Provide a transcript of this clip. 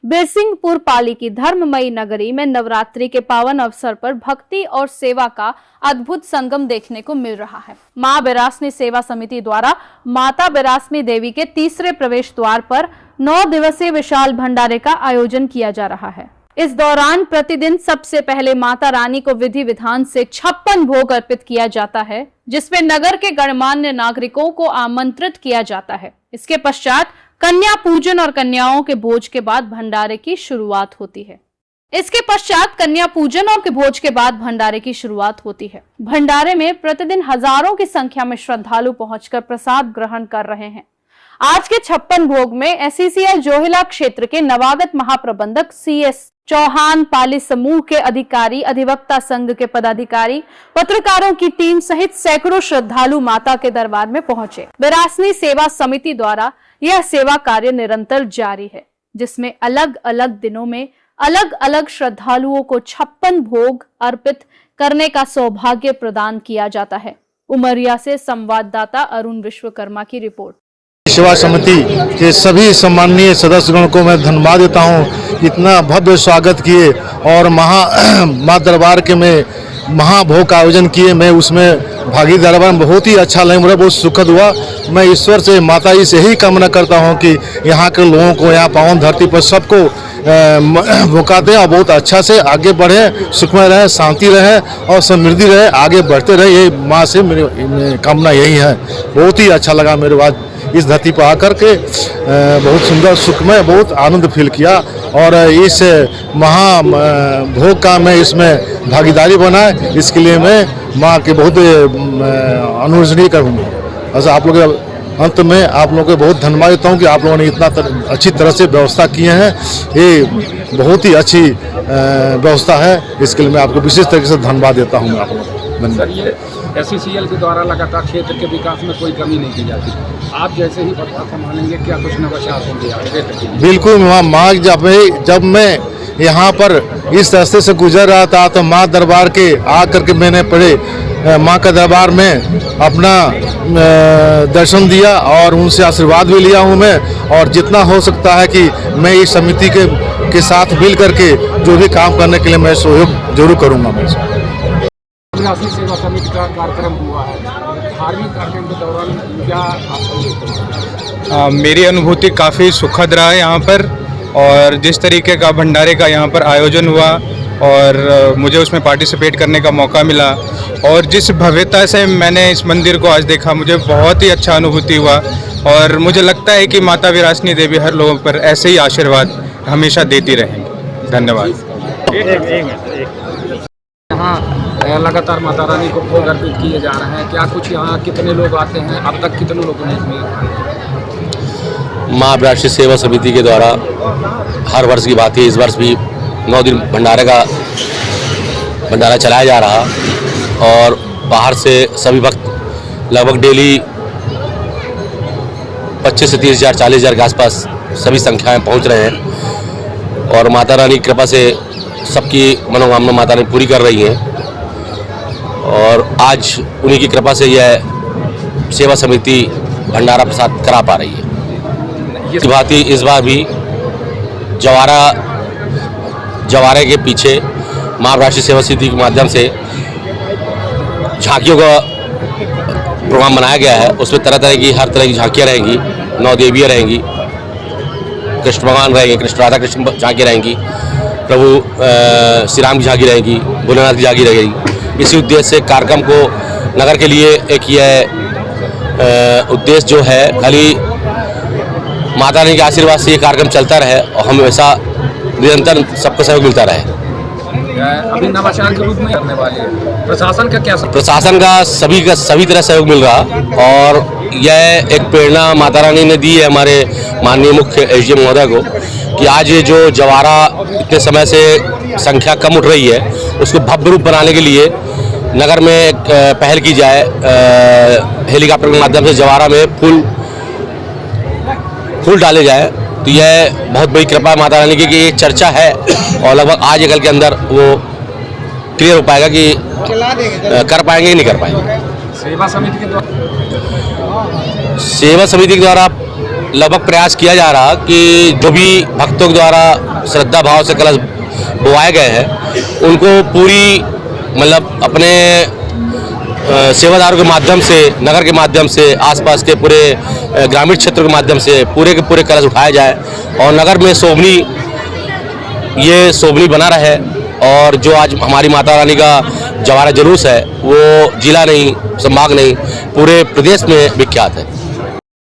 बिरसिंहपुर पाली की धर्ममयी नगरी में नवरात्रि के पावन अवसर पर भक्ति और सेवा का अद्भुत संगम देखने को मिल रहा है। मां बिरासनी सेवा समिति द्वारा माता बिरासनी देवी के तीसरे प्रवेश द्वार पर 9 दिवसीय विशाल भंडारे का आयोजन किया जा रहा है। इस दौरान प्रतिदिन सबसे पहले माता रानी को विधि विधान से 56 भोग अर्पित किया जाता है, जिसमें नगर के गणमान्य नागरिकों को आमंत्रित किया जाता है। इसके पश्चात कन्या पूजन और कन्याओं के भोज के बाद भंडारे की शुरुआत होती है। भंडारे में प्रतिदिन हजारों की संख्या में श्रद्धालु पहुंचकर प्रसाद ग्रहण कर रहे हैं। आज के 56 भोग में एससीसीएल जोहिला क्षेत्र के नवागत महाप्रबंधक CS चौहान, पाली समूह के अधिकारी, अधिवक्ता संघ के पदाधिकारी, पत्रकारों की टीम सहित सैकड़ों श्रद्धालु माता के दरबार में पहुंचे। बिरासनी सेवा समिति द्वारा यह सेवा कार्य निरंतर जारी है, जिसमें अलग अलग दिनों में अलग अलग श्रद्धालुओं को 56 भोग अर्पित करने का सौभाग्य प्रदान किया जाता है। उमरिया से संवाददाता अरुण विश्वकर्मा की रिपोर्ट। सेवा समिति के सभी सम्माननीय सदस्यगण को मैं धन्यवाद देता हूं। इतना भव्य स्वागत किए और मां दरबार के में महाभोग का आयोजन किए। मैं उसमें भागीदार बना, बहुत ही अच्छा लगा, मुझे बहुत सुखद हुआ। मैं ईश्वर से, माता जी से ही कामना करता हूं कि यहाँ के लोगों को, यहाँ पावन धरती पर सबको मौका दें और बहुत अच्छा से आगे बढ़े, सुखमय रहे, शांति रहे और समृद्धि रहे, आगे बढ़ते रहे। ये माँ से मेरी कामना यही है। बहुत ही अच्छा लगा मेरे बाद इस धरती पर आकर के, बहुत सुंदर, सुखमय, बहुत आनंद फील किया और इस महाभोग का मैं इसमें भागीदारी बना, इसके लिए मैं माँ के बहुत अनुसरणीय करूँगा। ऐसा आप लोग अंत में आप लोगों को बहुत धन्यवाद देता हूँ कि आप लोगों ने इतना अच्छी तरह से व्यवस्था किए हैं। ये बहुत ही अच्छी व्यवस्था है, इसके लिए मैं आपको विशेष तरीके से धन्यवाद देता हूँ। आप लोग एससीसीएल के द्वारा लगातार क्षेत्र के विकास में कोई कमी नहीं की जाती। आप जैसे ही पद संभालेंगे, क्या कुछ नवाचार होंगे? बिल्कुल। माँ जब मैं यहाँ पर इस रास्ते से गुजर रहा था तो माँ दरबार के आकर के मैंने पढ़े माँ का दरबार में अपना दर्शन दिया और उनसे आशीर्वाद भी लिया हूँ मैं। और जितना हो सकता है कि मैं इस समिति के साथ मिल करके जो भी काम करने के लिए मैं सहयोग जरूर करूँगा। मैं बिरासनी सेवा समिति का कार्यक्रम हुआ है, धार्मिक कार्यक्रम के दौरान क्या आपको? मेरी अनुभूति काफ़ी सुखद रहा है यहाँ पर, और जिस तरीके का भंडारे का यहाँ पर आयोजन हुआ और मुझे उसमें पार्टिसिपेट करने का मौका मिला और जिस भव्यता से मैंने इस मंदिर को आज देखा, मुझे बहुत ही अच्छा अनुभूति हुआ। और मुझे लगता है कि माता बिरासनी देवी हर लोगों पर ऐसे ही आशीर्वाद हमेशा देती रहेंगी। धन्यवाद। यहाँ लगातार माता रानी को भोग अर्पित किए जा रहे हैं, क्या कुछ यहाँ कितने लोग आते हैं, अब तक कितने लोगों ने इसमें? माँ बिरासनी सेवा समिति के द्वारा हर वर्ष की बात है, इस वर्ष भी 9 दिन भंडारा चलाया जा रहा और बाहर से सभी भक्त लगभग डेली 25 से 30 हज़ार, 40 हज़ार के आसपास सभी संख्याएं पहुंच रहे हैं और माता रानी की कृपा से सबकी मनोकामना माता रानी पूरी कर रही हैं। और आज उन्हीं की कृपा से यह सेवा समिति भंडारा प्रसाद करा पा रही है। इस भांति इस बार भी जवारे के पीछे माँ बिरासनी सेवा समिति के माध्यम से झांकियों का प्रोग्राम बनाया गया है। उसमें तरह तरह की, हर तरह की झांकियाँ रहेंगी, 9 देवियाँ रहेंगी, कृष्ण भगवान रहेंगे, कृष्ण राधा कृष्ण झांकी रहेंगी, प्रभु श्री राम की झांकी रहेगी, भोलेनाथ की झांकी रहेगी। इसी उद्देश्य से कार्यक्रम को नगर के लिए एक यह उद्देश्य जो है, खाली माता रानी के आशीर्वाद से ये कार्यक्रम चलता रहे और हमेशा निरंतर सबका सहयोग मिलता रहे। अभी नवाचार के रूप में करने वाले प्रशासन का क्या? प्रशासन का सभी तरह सहयोग मिल रहा और यह एक प्रेरणा माता रानी ने दी है हमारे माननीय मुख्य SDM महोदय को कि आज ये जो जवारा इतने समय से संख्या कम उठ रही है, उसको भव्य रूप बनाने के लिए नगर में एक पहल की जाए। हेलीकॉप्टर के माध्यम से जवारा में फूल डाले जाए। तो यह बहुत बड़ी कृपा है माता रानी की कि एक चर्चा है और लगभग आज कल के अंदर वो क्लियर हो पाएगा कि कर पाएंगे कि नहीं कर पाएंगे। सेवा समिति के द्वारा लगभग प्रयास किया जा रहा कि जो भी भक्तों के द्वारा श्रद्धा भाव से कलश बुवाए गए हैं उनको पूरी मतलब अपने सेवादारों के माध्यम से, नगर के माध्यम से, आसपास के पूरे ग्रामीण क्षेत्रों के माध्यम से पूरे के पूरे कलश उठाया जाए और नगर में शोभनी बना रहे। और जो आज हमारी माता रानी का जवारा जुलूस है वो जिला नहीं, संभाग नहीं, पूरे प्रदेश में विख्यात है।